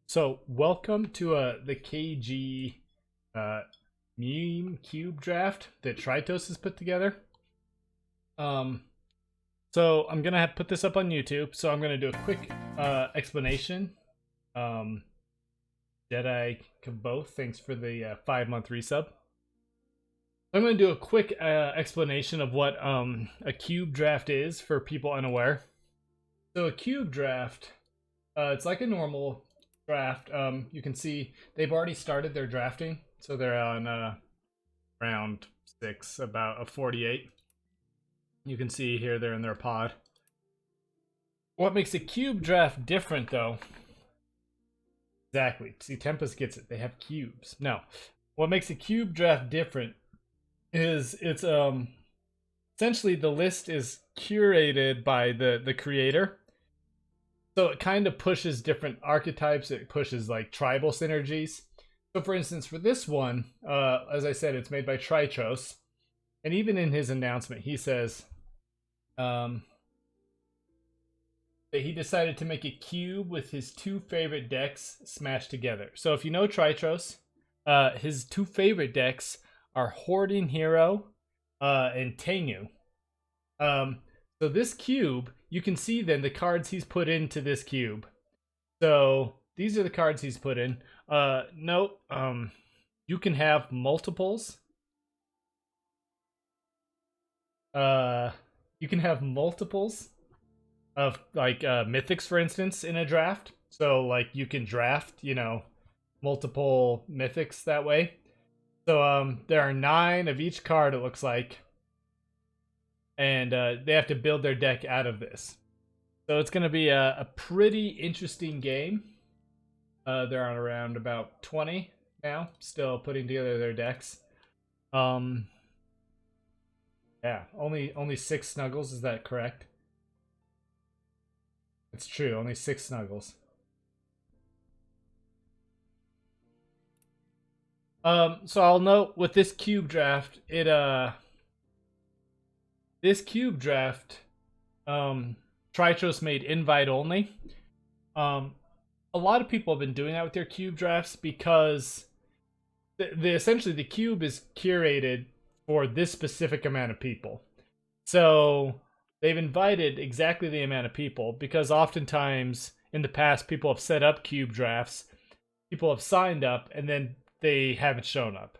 So, welcome to the KG uh, meme cube draft that Tritros has put together. Um, so I'm gonna have put this up on YouTube. So I'm gonna do a quick explanation. Um, Jedi both. Thanks for the 5-month resub. I'm gonna do a quick explanation of what a cube draft is for people unaware. So a cube draft, it's like a normal draft. You can see they've already started their drafting, so they're on round 6, about a 48. You can see here they're in their pod. What makes a cube draft different, though? Exactly. See, Tempest gets it. They have cubes. No, what makes a cube draft different is it's essentially the list is curated by the creator. So it kind of pushes different archetypes. It pushes like tribal synergies. So for instance, for this one, as I said, it's made by Tritros. And even in his announcement, he says that he decided to make a cube with his two favorite decks smashed together. So if you know Tritros, his two favorite decks are Hoarding Hero and Tengu. So this cube, you can see then the cards he's put into this cube. So these are the cards he's put in. Note, you can have multiples. You can have multiples of like mythics, for instance, in a draft. So like you can draft, multiple mythics that way. So there are 9 of each card, it looks like. And they have to build their deck out of this. So it's going to be a pretty interesting game. They're on around about 20 now, still putting together their decks. Yeah, only 6 snuggles, is that correct? It's true, only 6 snuggles. So I'll note with this cube draft, this cube draft, Tritros made invite only. A lot of people have been doing that with their cube drafts because essentially the cube is curated for this specific amount of people. So they've invited exactly the amount of people because oftentimes in the past people have set up cube drafts, people have signed up, and then they haven't shown up.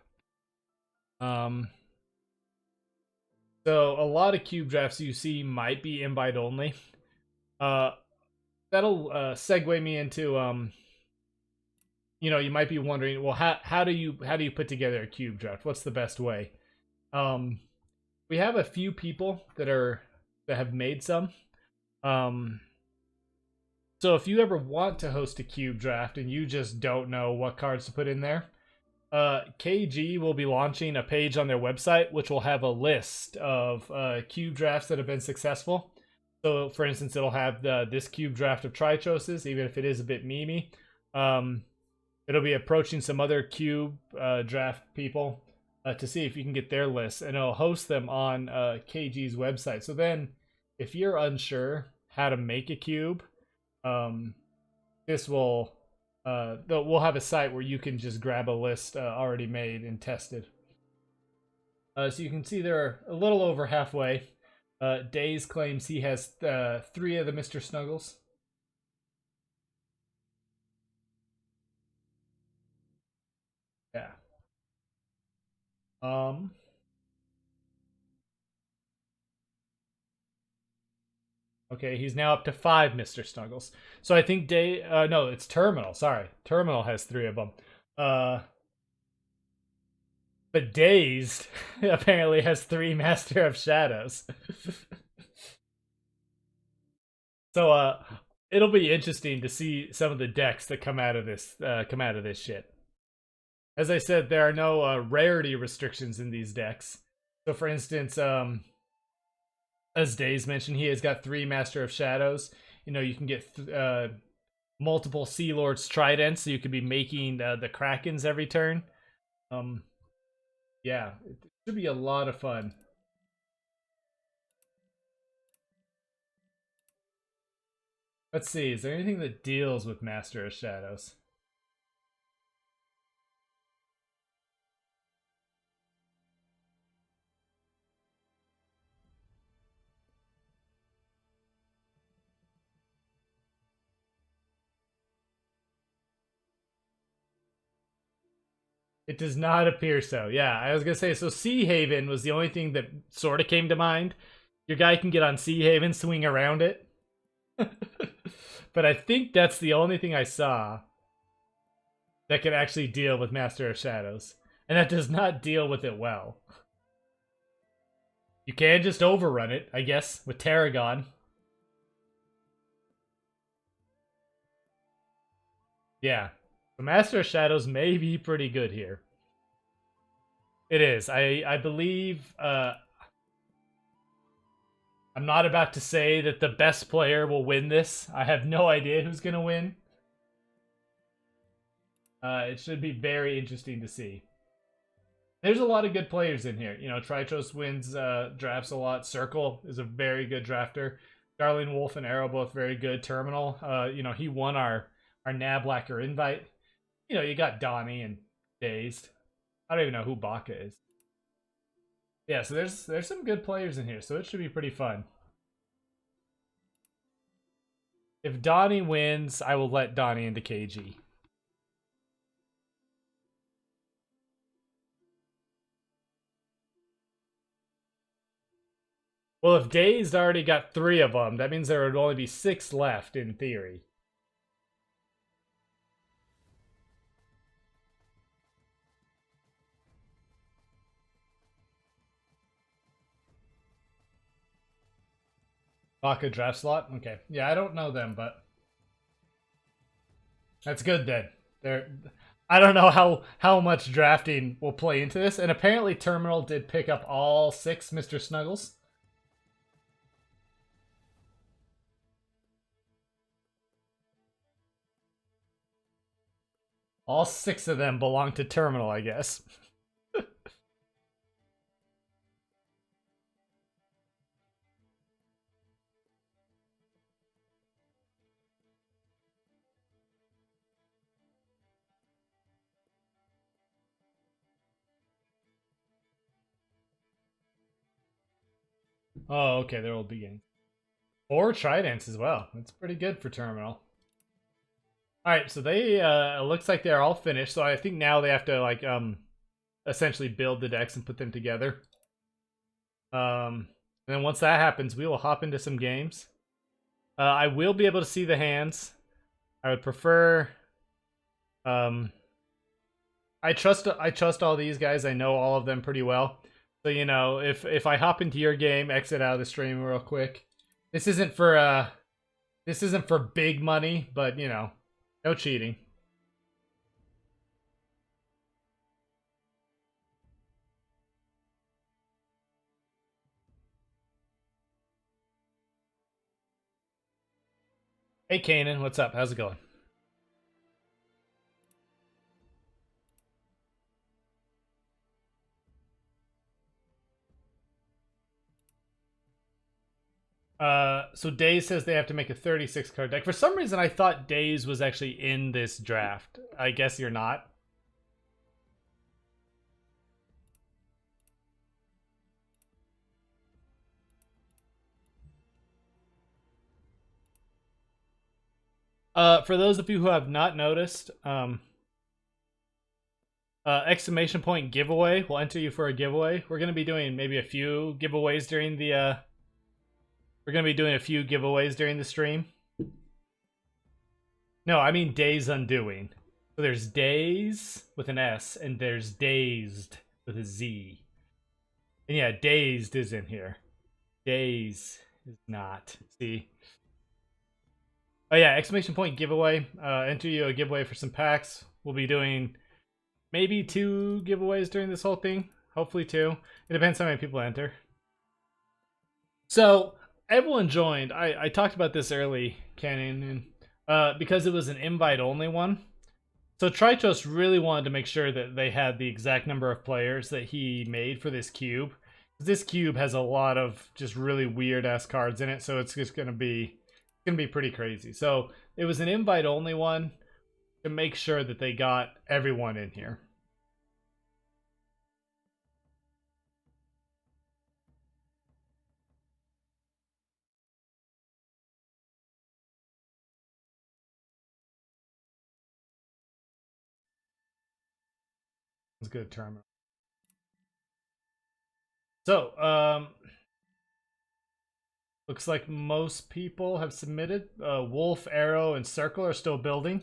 So a lot of cube drafts you see might be invite only. That'll segue me into you might be wondering, well, how do you put together a cube draft? What's the best way? We have a few people that have made some. So if you ever want to host a cube draft and you just don't know what cards to put in there, KG will be launching a page on their website which will have a list of cube drafts that have been successful. So, for instance, it'll have this cube draft of Tritroses, even if it is a bit memey. It'll be approaching some other cube draft people to see if you can get their lists, and it'll host them on KG's website. So then, if you're unsure how to make a cube, this will we'll have a site where you can just grab a list already made and tested. So you can see they're a little over halfway. Days claims he has 3 of the Mr. Snuggles. Yeah. Okay, he's now up to 5 Mr. Snuggles. So I think no, it's Terminal. Sorry, Terminal has 3 of them. But Dazed apparently has 3 Master of Shadows. So it'll be interesting to see some of the decks that come out of this shit. As I said, there are no rarity restrictions in these decks. So for instance, as Days mentioned, he has got 3 Master of Shadows. You can get multiple Sea Lord's Tridents, so you could be making the Krakens every turn. Yeah, it should be a lot of fun. Let's see, is there anything that deals with Master of Shadows? It does not appear so. Yeah, I was gonna say, so Sea Haven was the only thing that sort of came to mind. Your guy can get on Sea Haven, swing around it. But I think that's the only thing I saw that can actually deal with Master of Shadows. And that does not deal with it well. You can just overrun it, I guess, with Tarragon. Yeah. The Master of Shadows may be pretty good here. It is. I believe I'm not about to say that the best player will win this. I have no idea who's going to win. It should be very interesting to see. There's a lot of good players in here. You know, Tritros wins drafts a lot. Circle is a very good drafter. Darling Wolf and Arrow both very good. Terminal, you know, he won our Nablacker invite. You know, you got Donnie and Dazed. I don't even know who Baka is. Yeah, so there's some good players in here, so it should be pretty fun. If Donnie wins, I will let Donnie into KG. Well, if Dazed already got 3 of them, that means there would only be 6 left in theory. Baka draft slot? Okay. Yeah, I don't know them, but that's good then. I don't know how much drafting will play into this, and apparently Terminal did pick up all 6 Mr. Snuggles. All 6 of them belong to Terminal, I guess. Oh, okay, they're all beginning. 4 Tridents as well. That's pretty good for Terminal. Alright, so they it looks like they're all finished, so I think now they have to like essentially build the decks and put them together. And then once that happens, we will hop into some games. I will be able to see the hands. I would prefer I trust all these guys. I know all of them pretty well. So, you know, if I hop into your game, exit out of the stream real quick. This isn't for big money, but you know, no cheating. Hey Kanan, what's up? How's it going? So Days says they have to make a 36 card deck. For some reason, I thought Days was actually in this draft. I guess you're not. For those of you who have not noticed, exclamation point giveaway will enter you for a giveaway. We're gonna be doing maybe a few giveaways during the we're gonna be doing a few giveaways during the stream. No, I mean Days Undoing. So there's Days with an S, and there's Dazed with a Z. And yeah, Dazed is in here. Days is not. See? Oh yeah, exclamation point giveaway. Enter you a giveaway for some packs. We'll be doing maybe 2 giveaways during this whole thing. Hopefully 2. It depends how many people enter. So everyone joined. I talked about this early, Cannon, and because it was an invite-only one. So Tritros really wanted to make sure that they had the exact number of players that he made for this cube. This cube has a lot of just really weird-ass cards in it, so it's just gonna be pretty crazy. So it was an invite-only one to make sure that they got everyone in here. It's good terminal. So, looks like most people have submitted. Wolf, Arrow, and Circle are still building.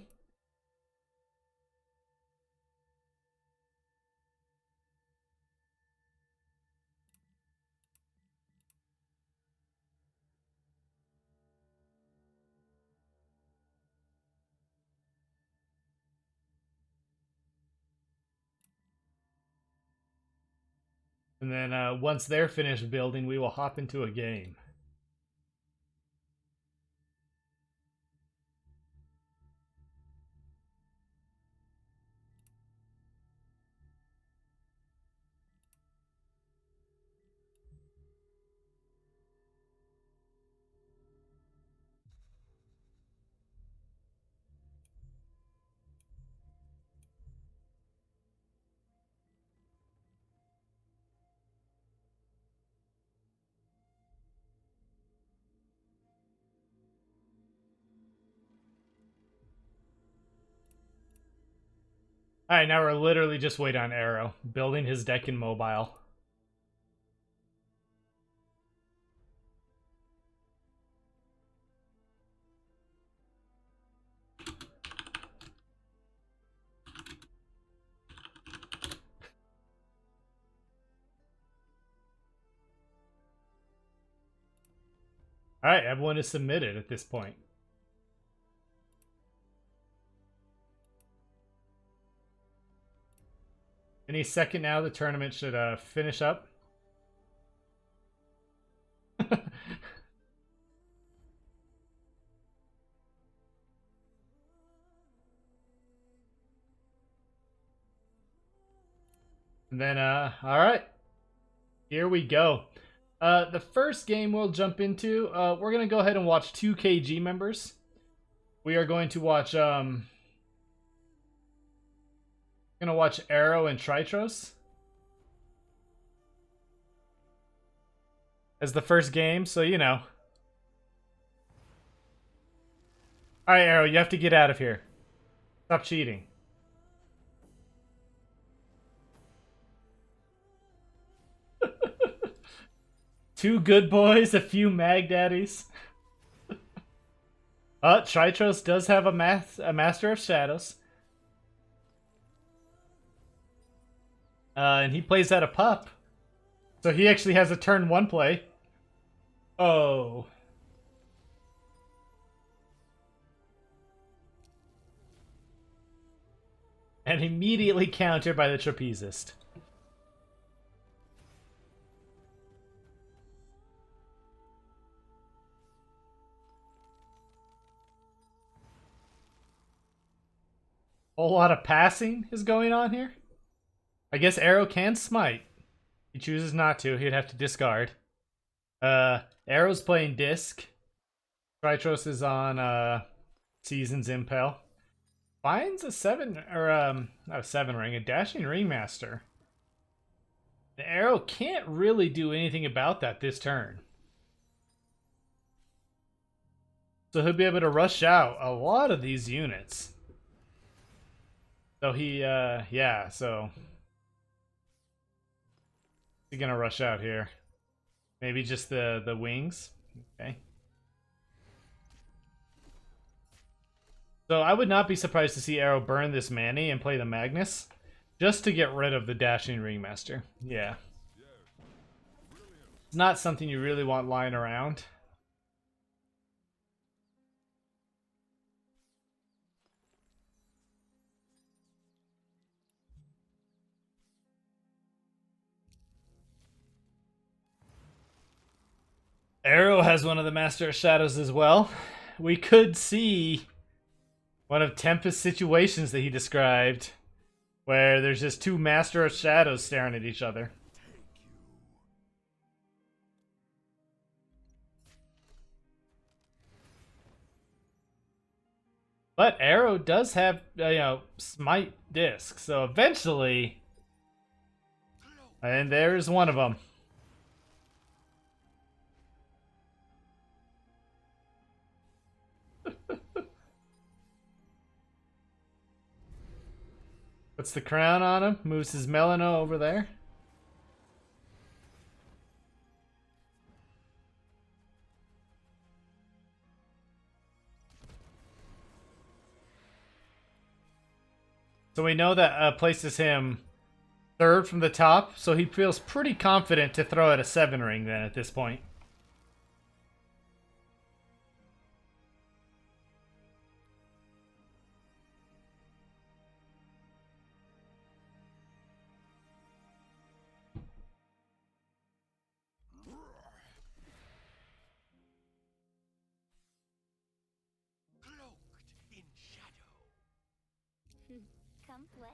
And then once they're finished building, we will hop into a game. Alright, now we're literally just waiting on Arrow, building his deck in mobile. Alright, everyone is submitted at this point. Any second now, the tournament should finish up. And then, alright. Here we go. The first game we'll jump into, we're going to go ahead and watch 2 KG members. We are going to watch, Arrow and Tritros as the first game, so you know. Alright, Arrow, you have to get out of here. Stop cheating. Two good boys, a few mag daddies. Tritros does have a Master of Shadows. And he plays at a pup. So he actually has a turn 1 play. Oh. And immediately countered by the Trapezist. Whole lot of passing is going on here. I guess Arrow can smite. He chooses not to. He'd have to discard. Arrow's playing Disc. Tritros is on Season's Impel. Finds a 7, or not a 7 ring, a Dashing Ringmaster. The Arrow can't really do anything about that this turn. So he'll be able to rush out a lot of these units. So he, yeah, so he's gonna rush out here. Maybe just the wings. Okay. So I would not be surprised to see Arrow burn this Manny and play the Magnus, just to get rid of the Dashing Ringmaster. Yeah. It's not something you really want lying around. Arrow has one of the Master of Shadows as well. We could see one of Tempest's situations that he described, where there's just 2 Master of Shadows staring at each other. But Arrow does have, Smite Disc, so eventually... And there's one of them. Puts the crown on him. Moves his Melano over there. So we know that places him third from the top, so he feels pretty confident to throw at a 7 ring then at this point. Come play.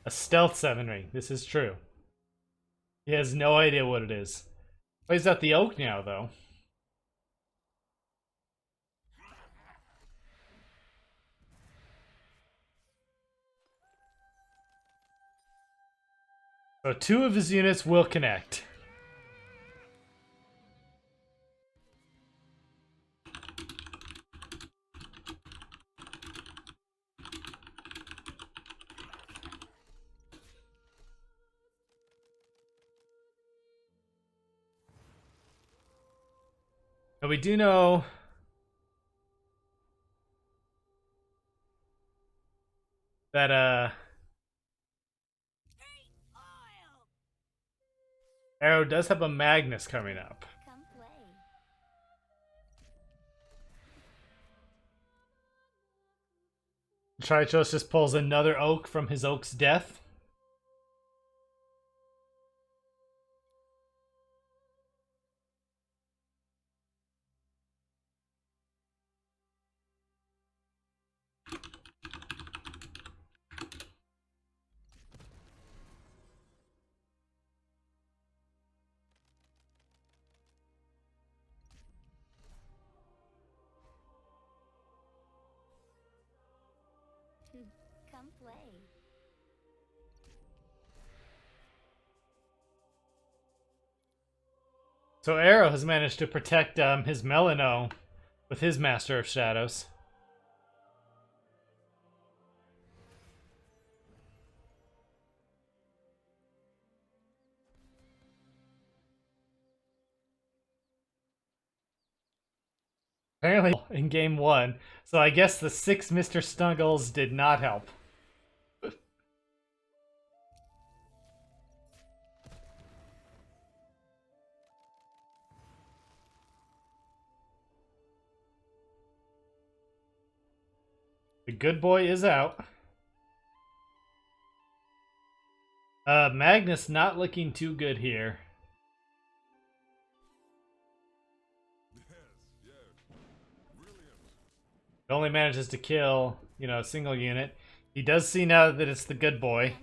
A stealth 7 ring. This is true. He has no idea what it is. Plays out the oak now, though. So 2 of his units will connect. But we do know that Arrow does have a Magnus coming up. Come play. Tritros just pulls another oak from his oak's death. Come play. So Arrow has managed to protect his Melano with his Master of Shadows. Apparently in game 1, so I guess the 6 Mr. Snuggles did not help. The good boy is out. Magnus not looking too good here. It only manages to kill, you know, a single unit. He does see now that it's the good boy.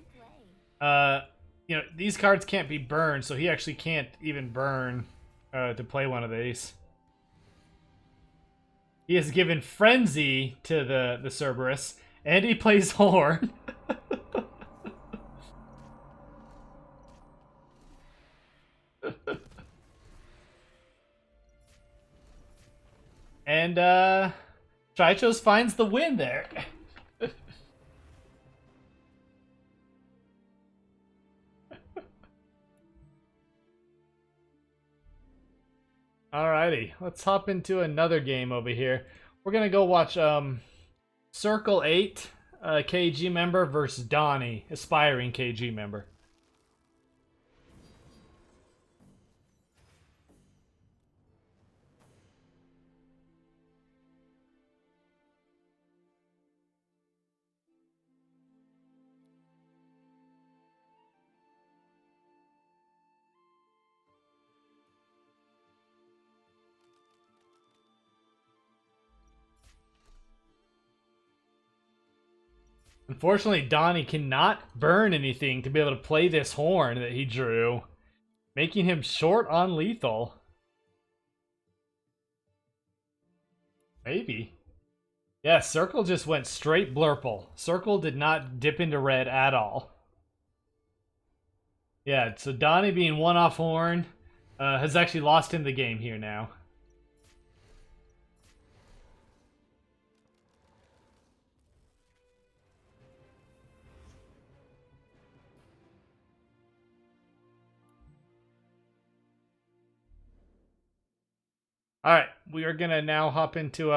You know, these cards can't be burned, so he actually can't even burn to play one of these. He has given Frenzy to the Cerberus, and he plays Horn. And Tritros finds the win there. Alrighty, let's hop into another game over here. We're gonna go watch Circle 8, KG member versus Donnie, aspiring KG member. Unfortunately, Donnie cannot burn anything to be able to play this horn that he drew, making him short on lethal. Maybe. Yeah, Circle just went straight blurple. Circle did not dip into red at all. Yeah, so Donnie being one off horn has actually lost him the game here now. All right, we are gonna now hop into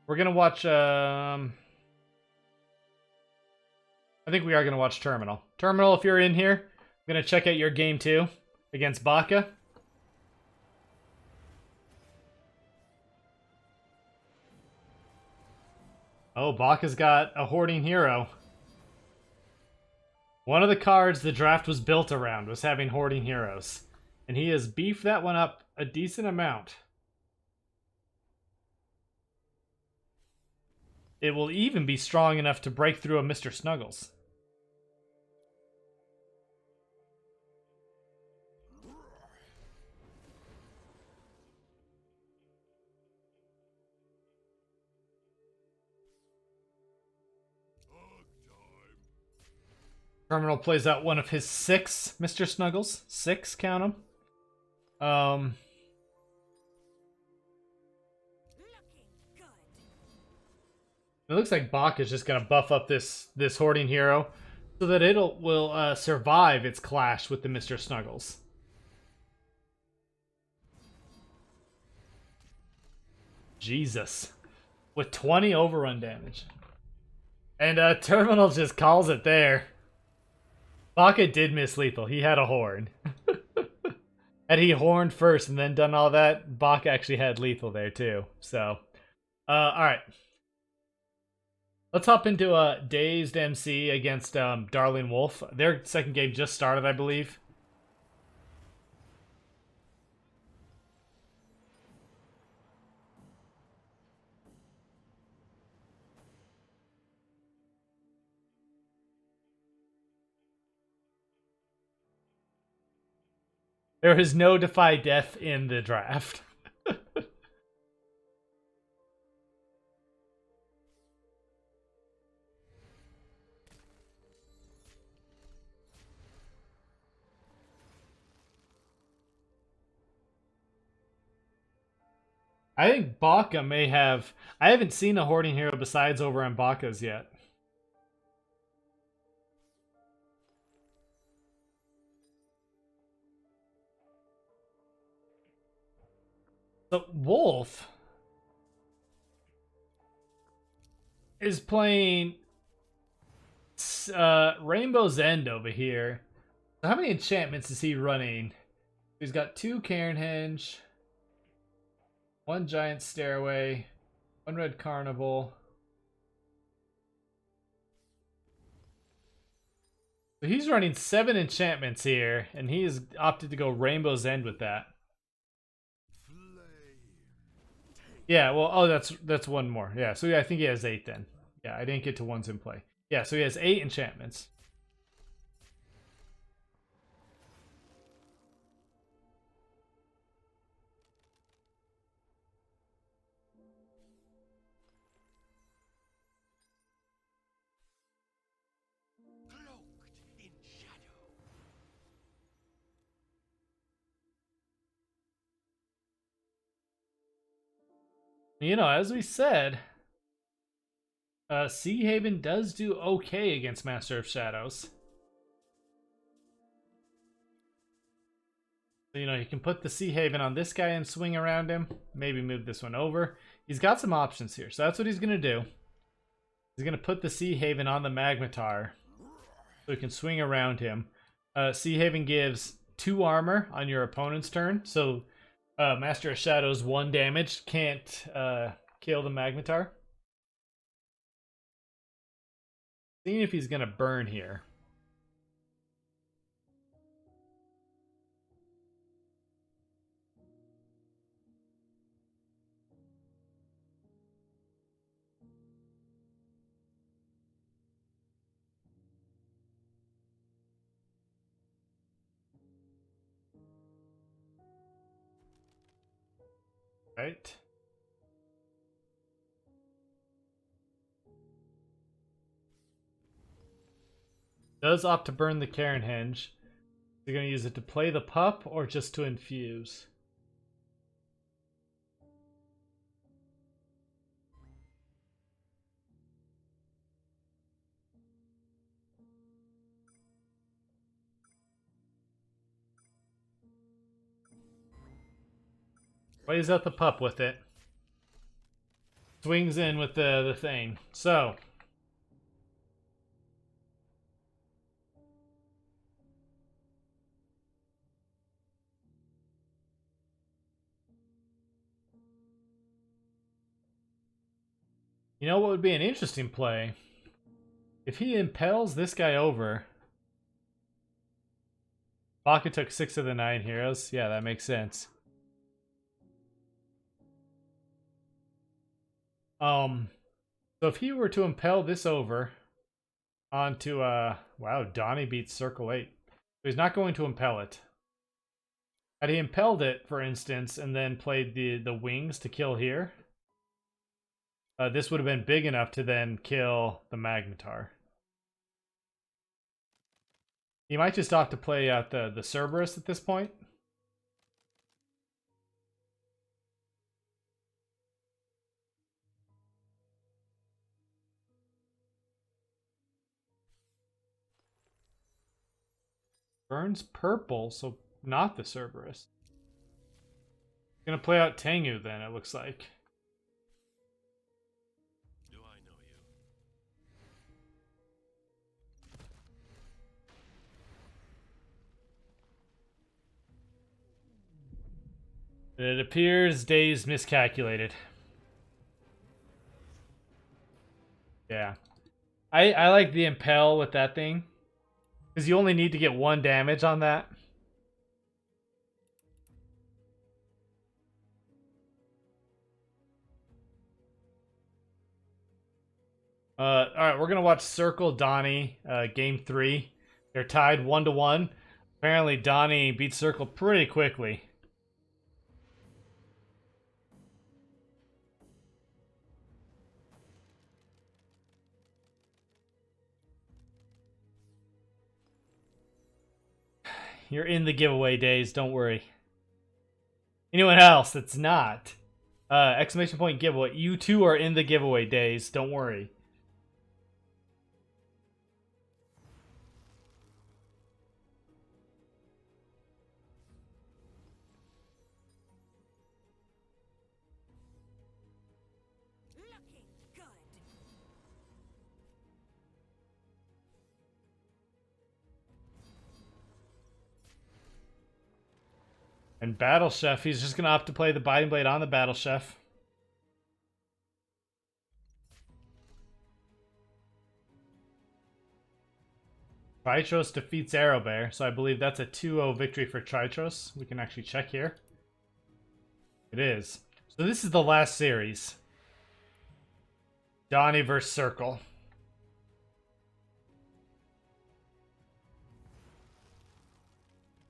we're gonna watch I think we are gonna watch Terminal. Terminal, if you're in here, I'm gonna check out your game too against Baka. Oh, Baka's got a hoarding hero. One of the cards the draft was built around was having hoarding heroes. And he has beefed that one up a decent amount. It will even be strong enough to break through a Mr. Snuggles. Terminal plays out one of his 6 Mr. Snuggles. 6, count them. It looks like Bach is just gonna buff up this hoarding hero so that will survive its clash with the Mr. Snuggles. Jesus. With 20 overrun damage. And Terminal just calls it there. Baka did miss lethal. He had a horn. Had he horned first and then done all that, Baka actually had lethal there too. So, alright. Let's hop into Dazed MC against Darling Wolf. Their second game just started, I believe. There is no Defy Death in the draft. I think Baka may have... I haven't seen a hoarding hero besides over on Baka's yet. The Wolf is playing Rainbow's End over here. So how many enchantments is he running? He's got 2 Cairnhenge, 1 Giant Stairway, 1 Red Carnival. So he's running 7 enchantments here, and he has opted to go Rainbow's End with that. Yeah, well, oh, that's 1 more. Yeah, so yeah, I think he has 8 then. Yeah, I didn't get to ones in play. Yeah, so he has 8 enchantments. You know, as we said, Sea Haven does do okay against Master of Shadows. So, you know, you can put the Sea Haven on this guy and swing around him. Maybe move this one over. He's got some options here, so that's what he's going to do. He's going to put the Sea Haven on the Magnetar so he can swing around him. Sea Haven gives 2 armor on your opponent's turn, so Master of Shadows 1 damage can't kill the Magnetar. Seeing if he's gonna burn here. Right. Does opt to burn the Cairnhenge. Is he going to use it to play the pup or just to infuse? Plays out the pup with it. Swings in with the thing. So. You know what would be an interesting play? If he impels this guy over. Baka took 6 of the 9 heroes. Yeah, that makes sense. So if he were to impel this over onto wow, Donnie beats Circle 8. So he's not going to impel it. Had he impelled it, for instance, and then played the wings to kill here, this would have been big enough to then kill the Magnetar. He might just opt to play out the Cerberus at this point. Burns purple, so not the Cerberus. Gonna play out Tengu then, it looks like. Do I know you? It appears Days miscalculated. Yeah. I like the impel with that thing. Because you only need to get 1 damage on that. Alright, we're going to watch Circle Donnie, game 3. They're tied 1-1. Apparently, Donnie beats Circle pretty quickly. You're in the giveaway, Days, don't worry. Anyone else that's not, exclamation point giveaway. You too are in the giveaway, Days, don't worry. Looking good. And Battle Chef, he's just going to opt to play the Binding Blade on the Battle Chef. Tritros defeats Arrowbear, so I believe that's a 2-0 victory for Tritros. We can actually check here. It is. So this is the last series. Donnie versus Circle.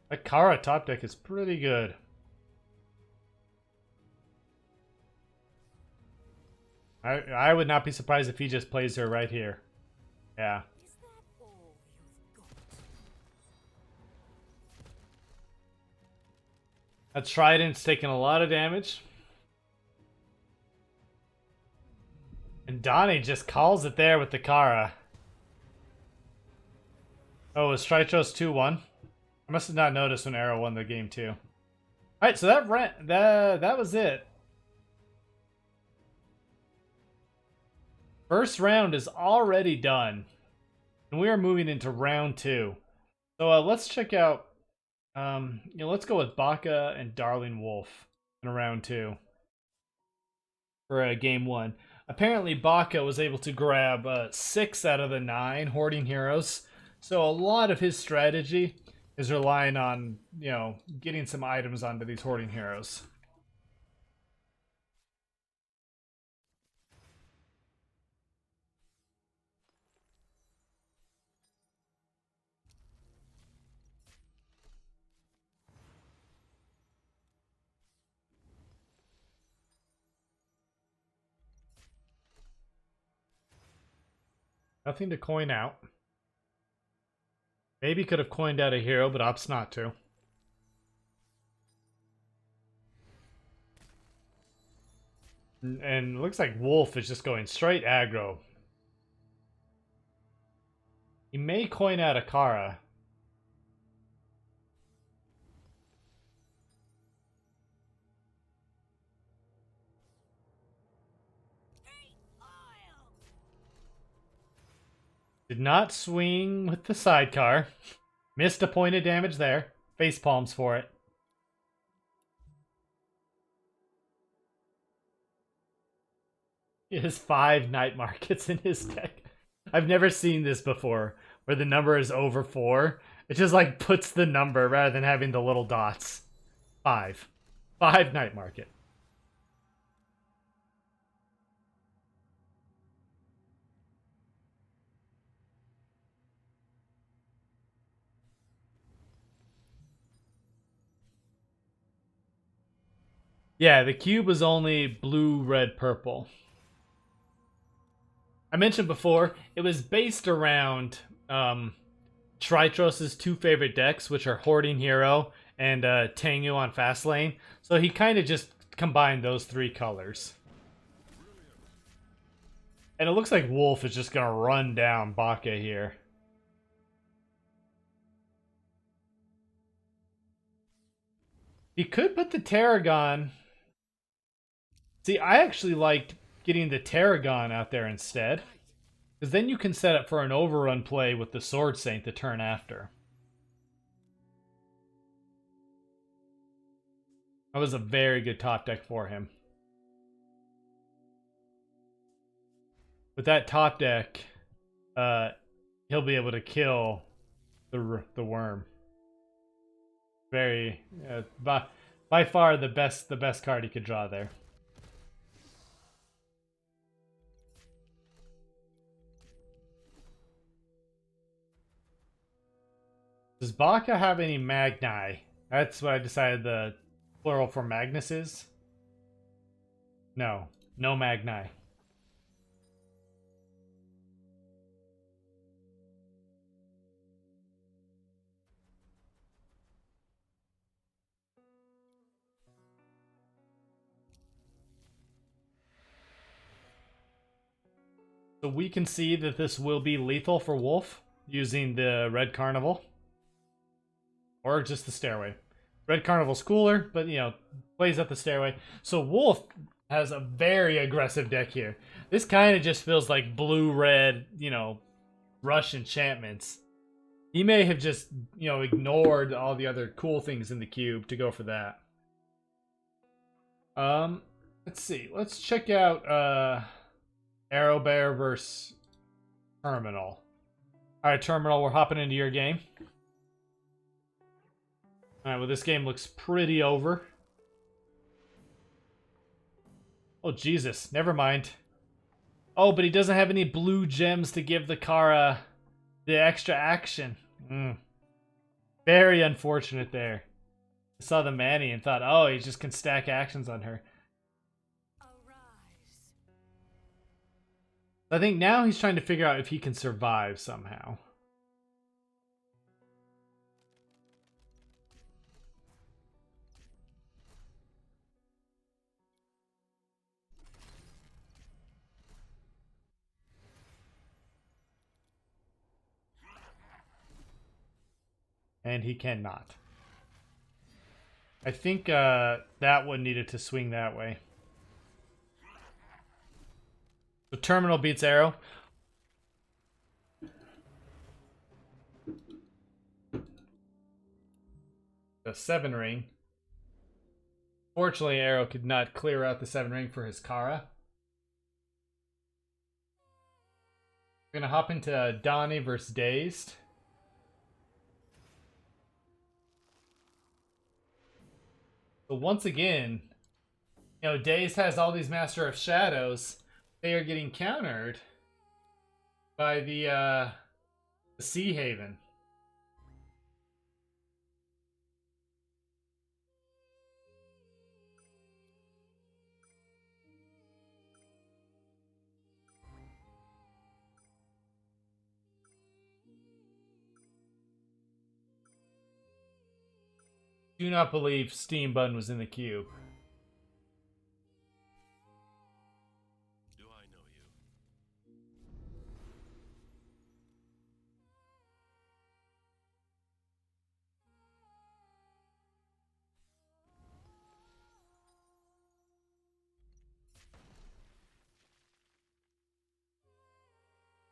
That Kara top deck is pretty good. I would not be surprised if he just plays her right here. Yeah. Is that all you've got? That Trident's taking a lot of damage. And Donnie just calls it there with the Kara. Oh, it was Tritros 2-1? I must have not noticed when Arrow won the game too. Alright, so that was it. First round is already done. And we are moving into round 2. So let's check out let's go with Baka and Darling Wolf in round 2 for game 1. Apparently Baka was able to grab 6 out of the 9 hoarding heroes. So a lot of his strategy is relying on, getting some items onto these hoarding heroes. Nothing to coin out. Maybe could have coined out a hero, but opts not to. And it looks like Wolf is just going straight aggro. He may coin out a Kara. Did not swing with the sidecar. Missed a point of damage there. Face palms for it. He has 5 night markets in his deck. I've never seen this before, where the number is over 4. It just like puts the number rather than having the little dots. 5. 5 night market. Yeah, the cube was only blue, red, purple. I mentioned before, it was based around Tritros' 2 favorite decks, which are Hoarding Hero and Tengu on Fastlane. So he kind of just combined those 3 colors. And it looks like Wolf is just going to run down Baka here. He could put the Tarragon. See, I actually liked getting the Tarragon out there instead. Because then you can set up for an overrun play with the Sword Saint the turn after. That was a very good top deck for him. With that top deck, he'll be able to kill the worm. Very, by far the best card he could draw there. Does Baka have any Magni? That's what I decided the plural for Magnus is. No Magni. So we can see that this will be lethal for Wolf using the Red Carnival. Or just the Stairway. Red Carnival's cooler, but, you know, plays up the Stairway. So Wolf has a very aggressive deck here. This kind of just feels like blue-red, you know, rush enchantments. He may have just, you know, ignored all the other cool things in the cube to go for that. Let's see. Let's check out Arrow Bear versus Terminal. Alright, Terminal, we're hopping into your game. Alright, well this game looks pretty over. Oh, Jesus. Never mind. Oh, but he doesn't have any blue gems to give the Kara the extra action. Very unfortunate there. I saw the Manny and thought, oh, he just can stack actions on her. Arise. I think now he's trying to figure out if he can survive somehow. And he cannot. I think that one needed to swing that way. So Terminal beats Arrow. The 7 ring. Fortunately, Arrow could not clear out the 7 ring for his Kara. We're gonna hop into Donnie versus Dazed. But once again, you know, Dazed has all these Master of Shadows. They are getting countered by the Sea Haven. Do not believe Steam Bun was in the cube. Do I know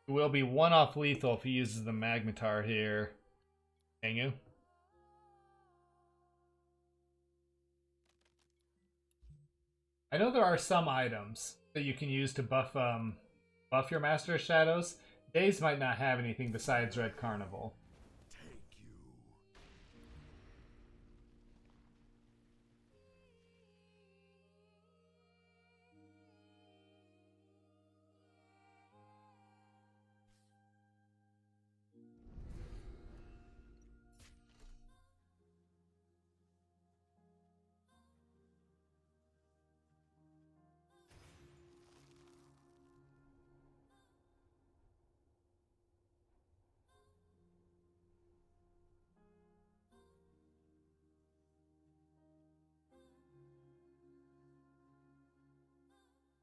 you? It will be one off lethal if he uses the Magnetar here. Tengu. I know there are some items that you can use to buff your Master of Shadows. Days might not have anything besides Red Carnival.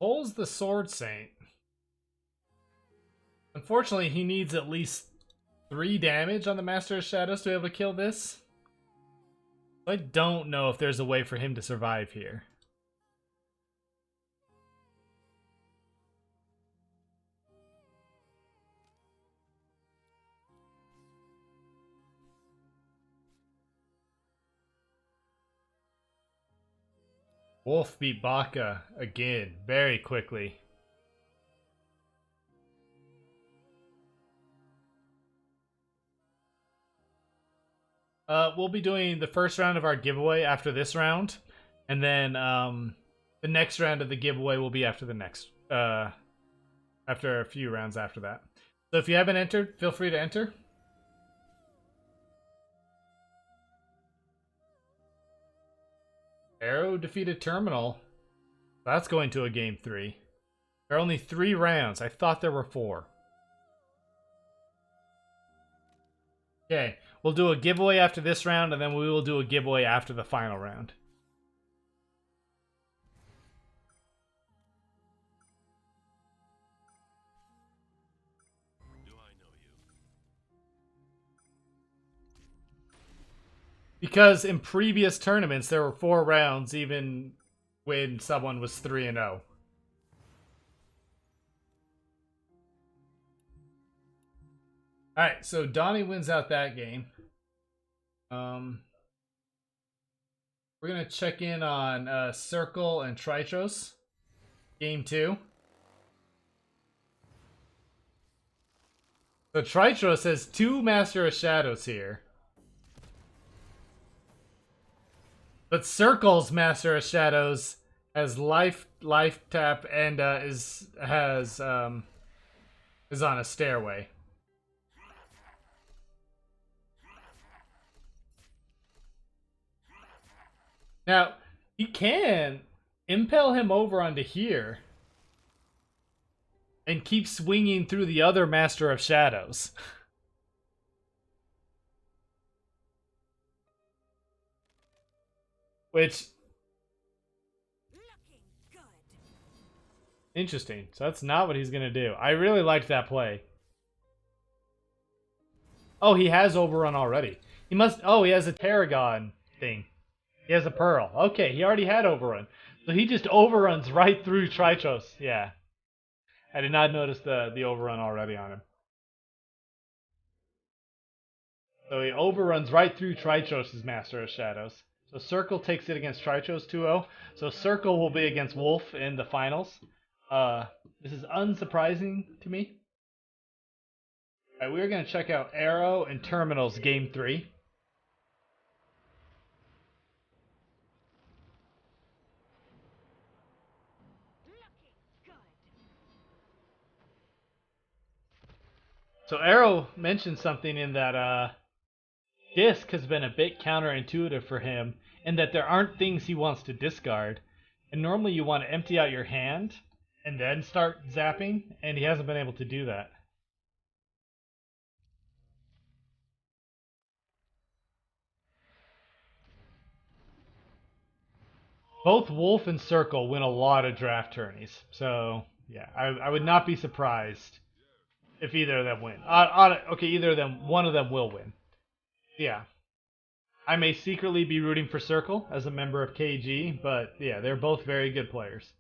Pulls the Sword Saint. Unfortunately, he needs at least 3 damage on the Master of Shadows to be able to kill this. I don't know if there's a way for him to survive here. Wolf beat Baka again, very quickly. We'll be doing the first round of our giveaway after this round, and then the next round of the giveaway will be after the next, after a few rounds after that. So if you haven't entered, feel free to enter. Arrow defeated Terminal. That's going to a game 3. There are only 3 rounds. I thought there were 4. Okay, we'll do a giveaway after this round, and then we will do a giveaway after the final round. Do I know you? Because in previous tournaments, there were 4 rounds, even when someone was 3-0. Alright, so Donnie wins out that game. We're going to check in on Circle and Tritros. Game 2. So Tritros has 2 Master of Shadows here. But Circle's Master of Shadows has life tap and is on a stairway. Now, you can impel him over onto here and keep swinging through the other Master of Shadows. Which, Looking good. interesting. So that's not what he's going to do. I really liked that play. Oh, he has overrun already. He must... Oh, he has a Tarragon thing. He has a Pearl. Okay, he already had overrun. So he just overruns right through Tritros. Yeah. I did not notice the overrun already on him. So he overruns right through Tritros' Master of Shadows. So Circle takes it against Tritros 2-0. So Circle will be against Wolf in the finals. This is unsurprising to me. Alright, we're going to check out Arrow and Terminals Game 3. So Arrow mentioned something in that Disc has been a bit counterintuitive for him in that there aren't things he wants to discard. And normally you want to empty out your hand and then start zapping, and he hasn't been able to do that. Both Wolf and Circle win a lot of draft tourneys. So, yeah, I would not be surprised if either of them win. Okay, either of them, one of them will win. Yeah. I may secretly be rooting for Circle as a member of KG, but yeah, they're both very good players.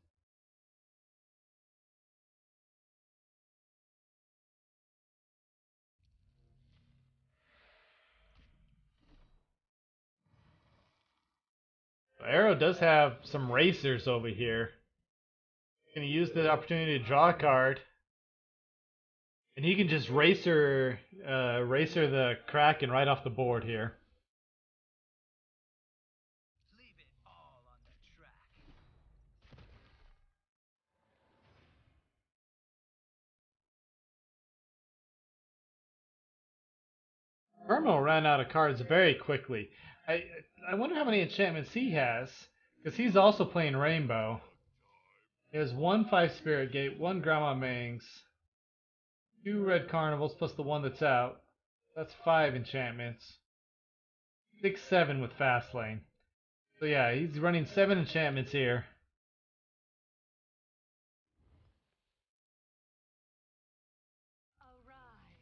Arrow does have some racers over here. Gonna use the opportunity to draw a card. And he can just racer the Kraken right off the board here. Leave it all on the track. Terminal ran out of cards very quickly. I wonder how many enchantments he has, because he's also playing Rainbow. He has 1 5 Spirit Gate, 1 Grandma Mangs, 2 Red Carnivals plus the one that's out. That's 5 enchantments. 6 7 with Fastlane. So yeah, he's running 7 enchantments here. Arise.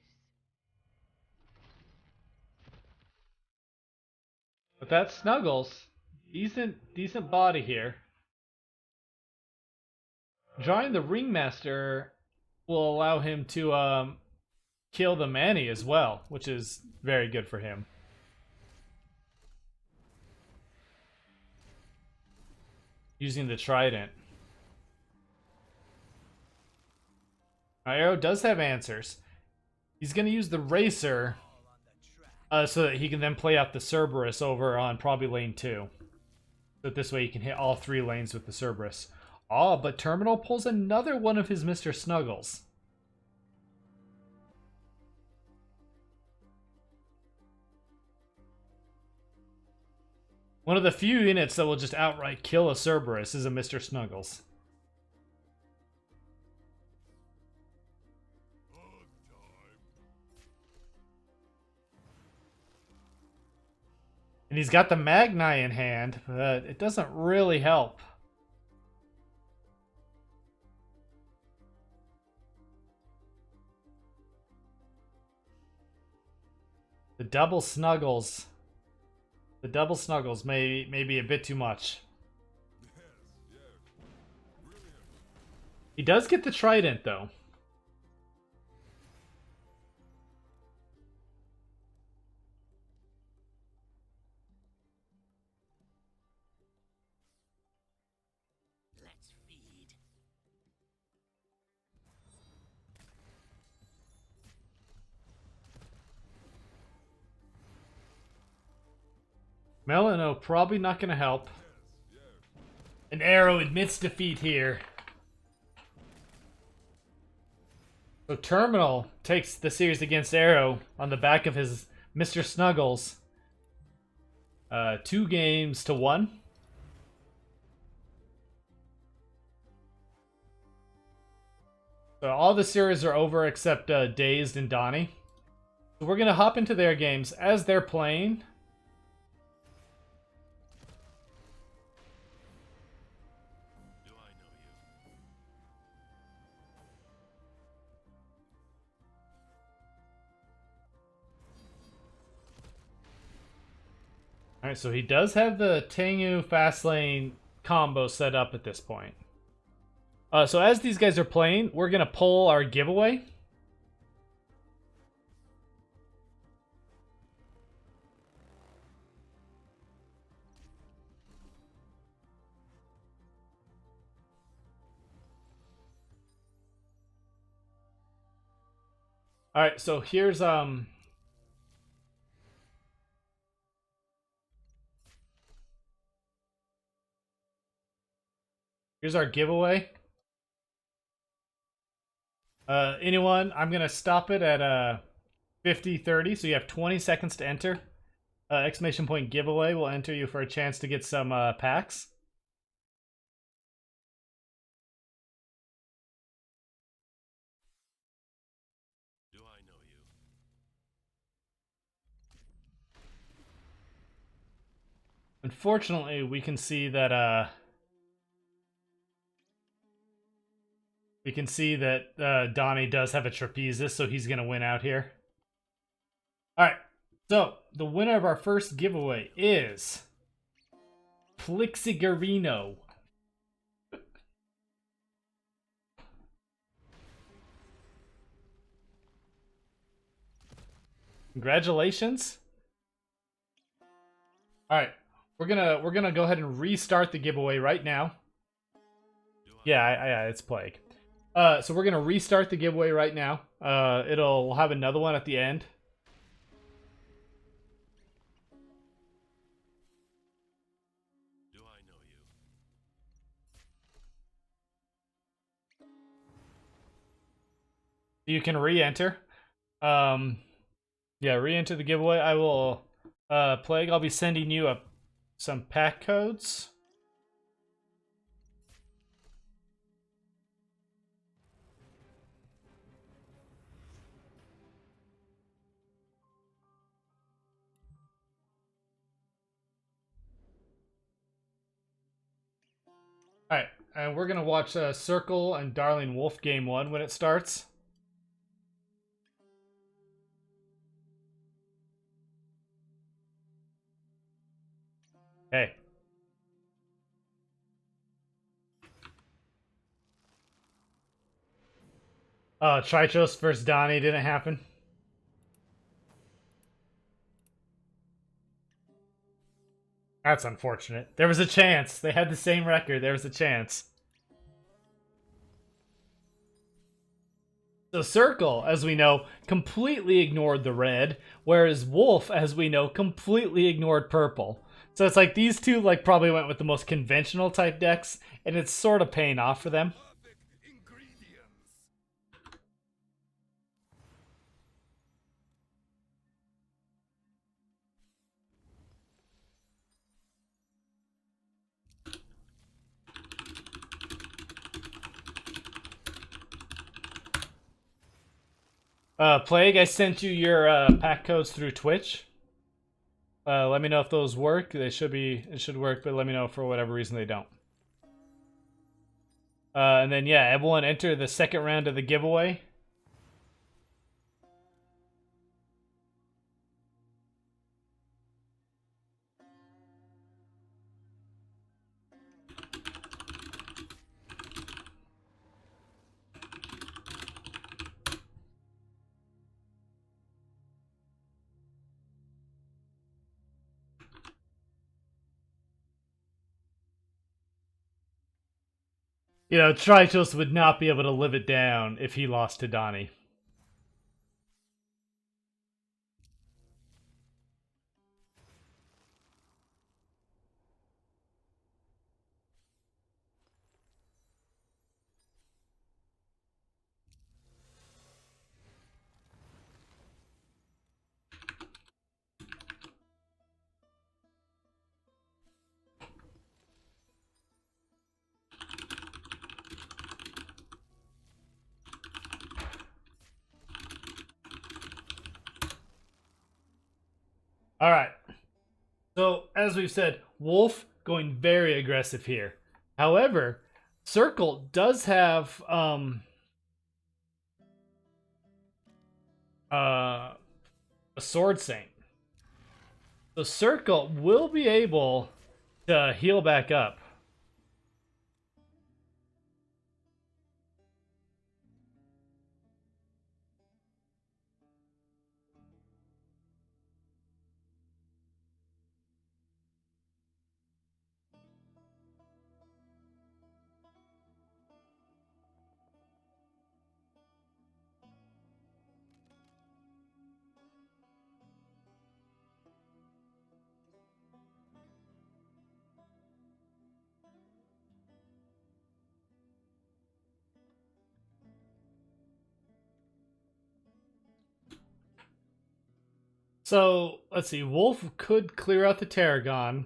But that Snuggles, decent body here. Drawing the Ringmaster will allow him to kill the Manny as well, which is very good for him. Using the Trident. Now, Arrow does have answers. He's going to use the Racer so that he can then play out the Cerberus over on probably lane 2. So that this way he can hit all 3 lanes with the Cerberus. Oh, but Terminal pulls another one of his Mr. Snuggles. One of the few units that will just outright kill a Cerberus is a Mr. Snuggles. And he's got the Magni in hand, but it doesn't really help. The double Snuggles may be a bit too much. He does get the Trident, though. Let's feed. Melano probably not going to help. An Arrow admits defeat here. So Terminal takes the series against Arrow on the back of his Mr. Snuggles. 2 games to 1. So all the series are over except Dazed and Donnie. So we're going to hop into their games as they're playing. Do I know you? Alright, so he does have the Tengu Fastlane combo set up at this point. So as these guys are playing, we're going to pull our giveaway. Alright, so here's our giveaway. Anyone, I'm going to stop it at 50:30, so you have 20 seconds to enter. Exclamation point giveaway will enter you for a chance to get some packs. Do I know you? Unfortunately, we can see that Donnie does have a Trapezist, so he's going to win out here. Alright, so the winner of our first giveaway is Plixigarino. Congratulations. Alright, We're gonna go ahead and restart the giveaway right now. Yeah, it's Plague. So we're gonna restart the giveaway right now. We'll have another one at the end. Do I know you? You can re-enter. Yeah, re-enter the giveaway. I will, Plague, I'll be sending you some pack codes. Alright, and we're gonna watch Circle and Darling Wolf Game 1 when it starts. Hey. Tritros versus Donnie didn't happen. That's unfortunate. There was a chance. They had the same record. There was a chance. So Circle, as we know, completely ignored the red, whereas Wolf, as we know, completely ignored purple. So it's like these two like probably went with the most conventional type decks, and it's sort of paying off for them. Plague, I sent you your pack codes through Twitch. Let me know if those work. It should work, but let me know for whatever reason they don't. And then yeah, everyone enter the second round of the giveaway. You know, Tritos would not be able to live it down if he lost to Donnie. All right. So, as we've said, Wolf going very aggressive here. However, Circle does have a Sword Saint. So Circle will be able to heal back up. So, let's see. Wolf could clear out the Tarragon.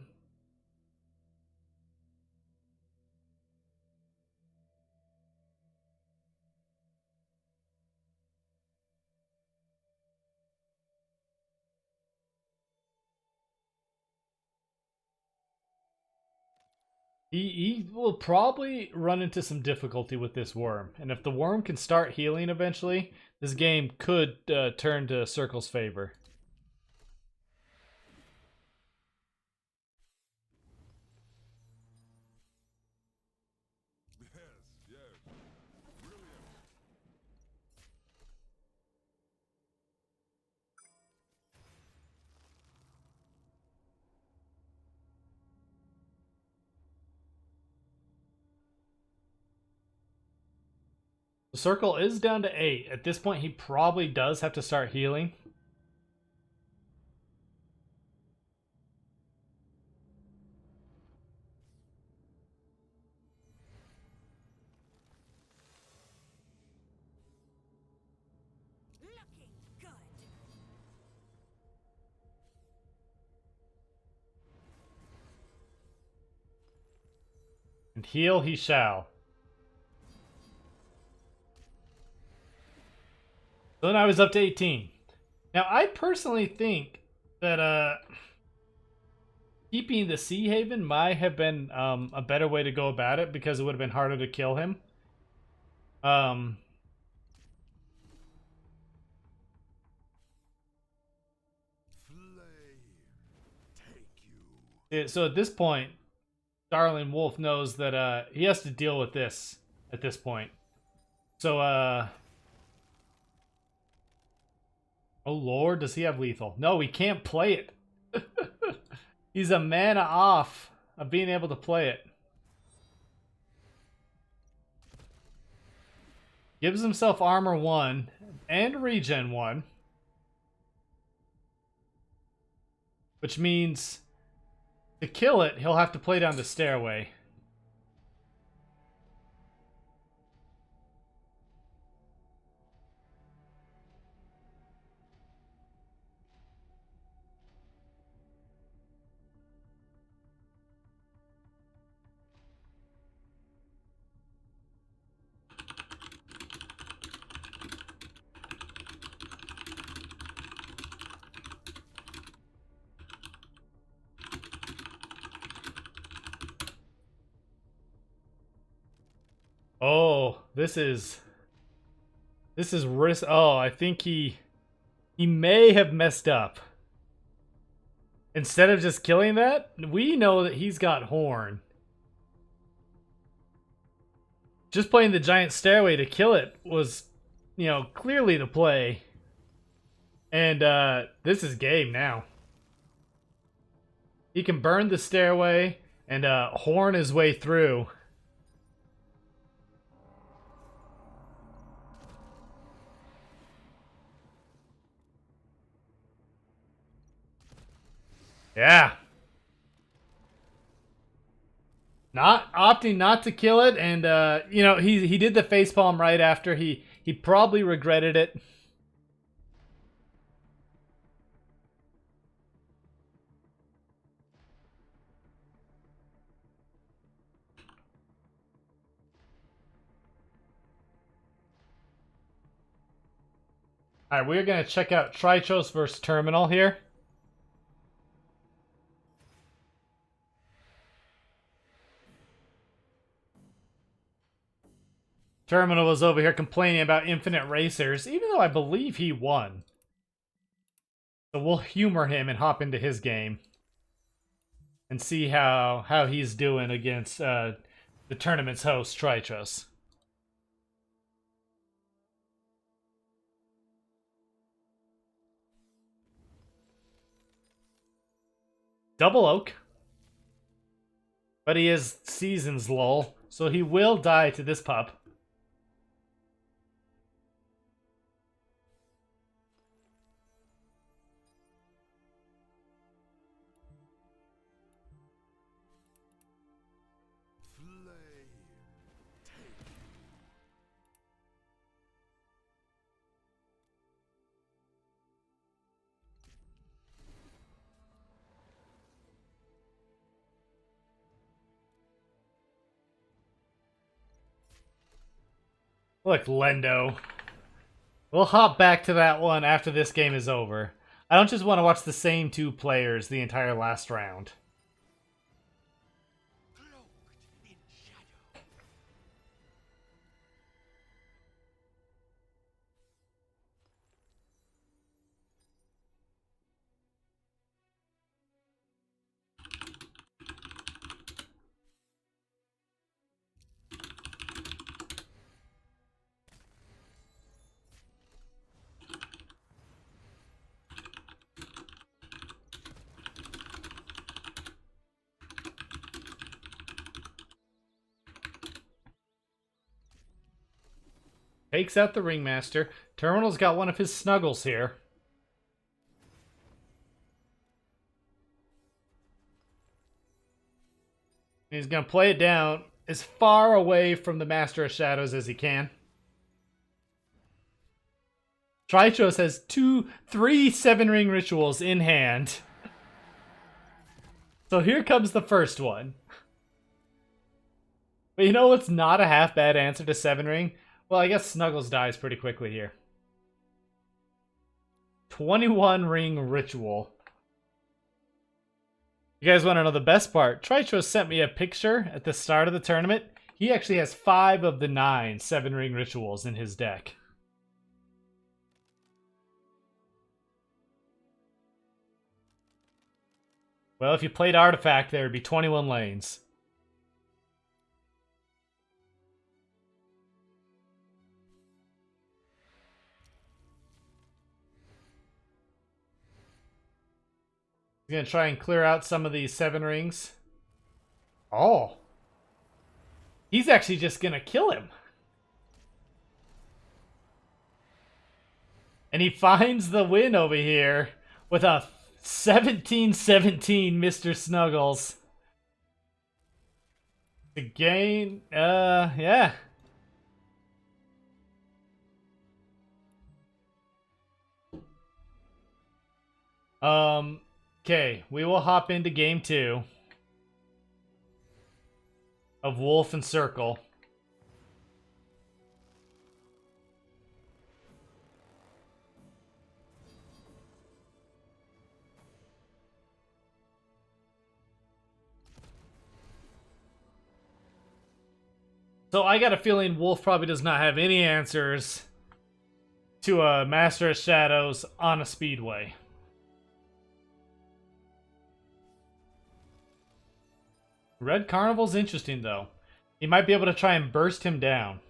He will probably run into some difficulty with this worm. And if the worm can start healing eventually, this game could turn to Circle's favor. The circle is down to 8. At this point, he probably does have to start healing. Looking good. And heal he shall. So then I was up to 18. Now, I personally think that keeping the Sea Haven might have been a better way to go about it, because it would have been harder to kill him. So at this point, Darling Wolf knows that he has to deal with this at this point. So, oh lord, does he have lethal? No, he can't play it. He's a mana off of being able to play it. Gives himself armor 1 and regen 1. Which means to kill it, he'll have to play down the stairway. Oh, this is risk. Oh, I think he may have messed up. Instead of just killing that, we know that he's got Horn. Just playing the giant stairway to kill it was, you know, clearly the play. And this is game now. He can burn the stairway and horn his way through. Yeah. Not opting not to kill it, and you know, he did the facepalm right after. He probably regretted it. Alright, we're gonna check out Tritros versus Terminal here. Terminal was over here complaining about infinite racers, even though I believe he won. So we'll humor him and hop into his game. And see how he's doing against the tournament's host, Tritros. Double Oak. But he is Seasons lull, so he will die to this pup. Look, Lendo. We'll hop back to that one after this game is over. I don't just want to watch the same two players the entire last round. Cloaked in shadow. Takes out the Ringmaster. Terminal's got one of his snuggles here. He's going to play it down as far away from the Master of Shadows as he can. Tritros has 3 7-ring rituals in hand. So here comes the first one. But you know what's not a half bad answer to 7-ring? Well, I guess Snuggles dies pretty quickly here. 21-ring ritual. You guys want to know the best part? Tritros sent me a picture at the start of the tournament. He actually has 5 of the 9 7-ring rituals in his deck. Well, if you played Artifact, there would be 21 lanes. He's going to try and clear out some of these 7 rings. Oh. He's actually just going to kill him. And he finds the win over here with a 17-17 Mr. Snuggles. The game, yeah. Okay, we will hop into game 2 of Wolf and Circle. So I got a feeling Wolf probably does not have any answers to a Master of Shadows on a Speedway. Red Carnival's interesting, though. He might be able to try and burst him down.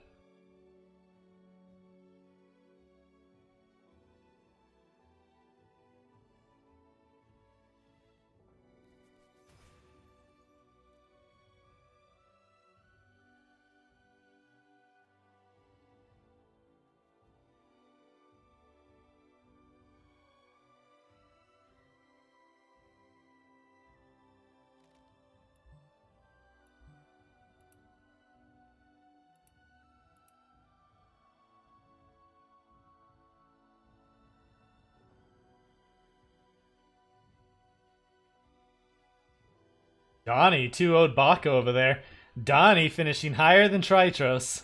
Donnie 2-0'd Baco over there. Donnie finishing higher than Tritros.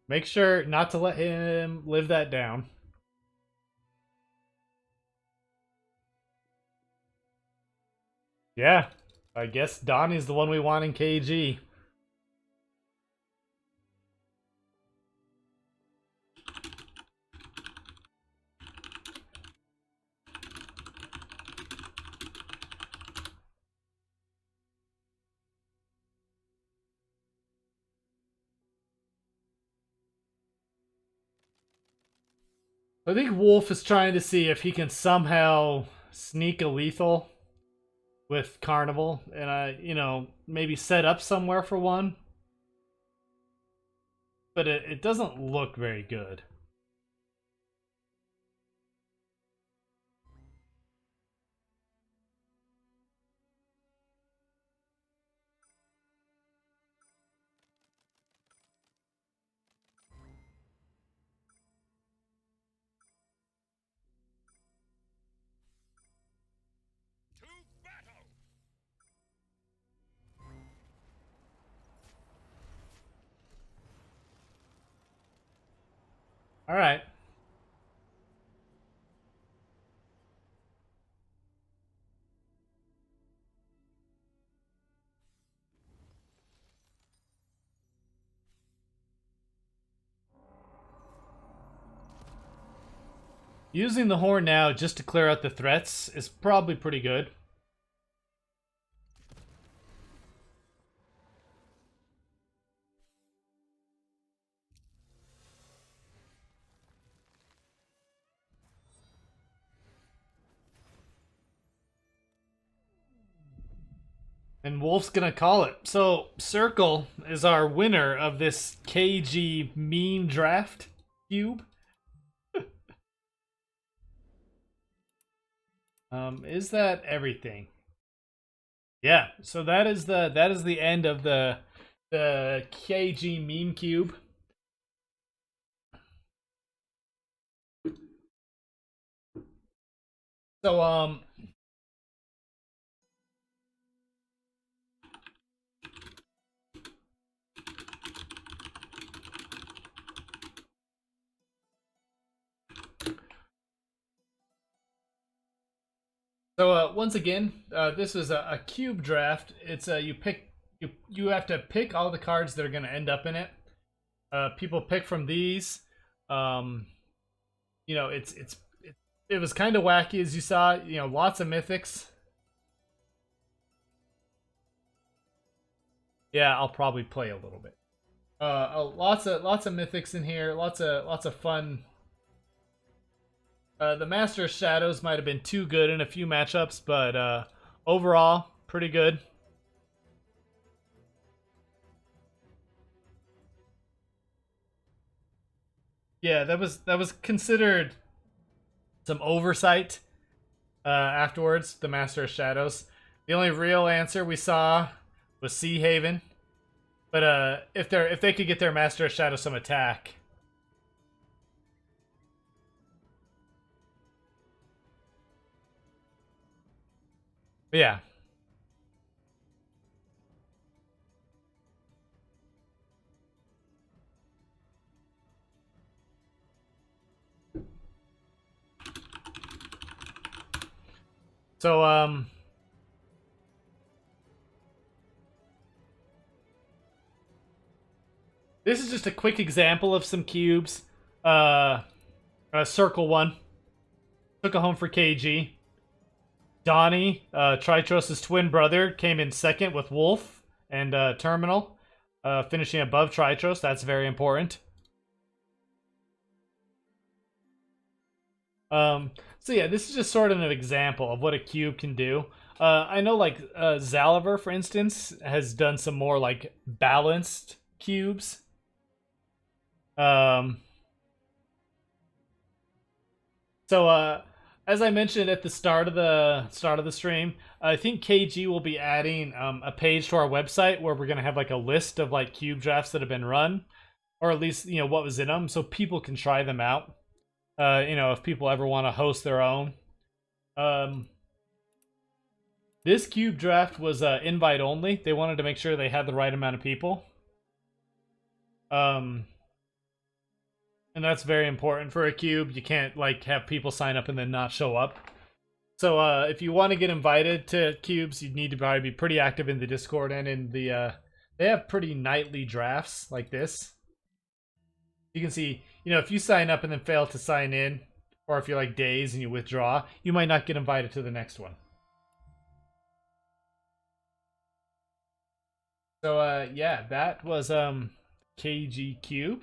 Make sure not to let him live that down. Yeah, I guess Donnie's the one we want in KG. I think Wolf is trying to see if he can somehow sneak a lethal with Carnival and, you know, maybe set up somewhere for one. But it doesn't look very good. To battle! All right. Using the horn now just to clear out the threats is probably pretty good. And Wolf's gonna call it. So Circle is our winner of this KG meme draft cube. Is that everything? Yeah. So that is the end of the KG meme cube. So once again, this is a cube draft. It's you have to pick all the cards that are going to end up in it. People pick from these. You know, it was kind of wacky as you saw. You know, lots of mythics. Yeah, I'll probably play a little bit. Lots of mythics in here. Lots of fun. The Master of Shadows might have been too good in a few matchups, but overall, pretty good. Yeah, that was considered some oversight afterwards, the Master of Shadows. The only real answer we saw was Sea Haven. But if they could get their Master of Shadows some attack. But yeah. So this is just a quick example of some cubes. Circle one. Took it home for KG. Donnie, Tritros' twin brother, came in second with Wolf and Terminal, finishing above Tritros. That's very important. So yeah, this is just sort of an example of what a cube can do. I know, like Zalaver, for instance, has done some more like balanced cubes. So as I mentioned at the start of the stream, I think KG will be adding a page to our website where we're gonna have like a list of like cube drafts that have been run, or at least what was in them, so people can try them out. If people ever want to host their own. This cube draft was invite only. They wanted to make sure they had the right amount of people. And that's very important for a cube. You can't like have people sign up and then not show up. So if you want to get invited to cubes, you need to probably be pretty active in the Discord and in the they have pretty nightly drafts like this. You can see, if you sign up and then fail to sign in, or if you're like days and you withdraw, you might not get invited to the next one. So yeah, that was KG Cube.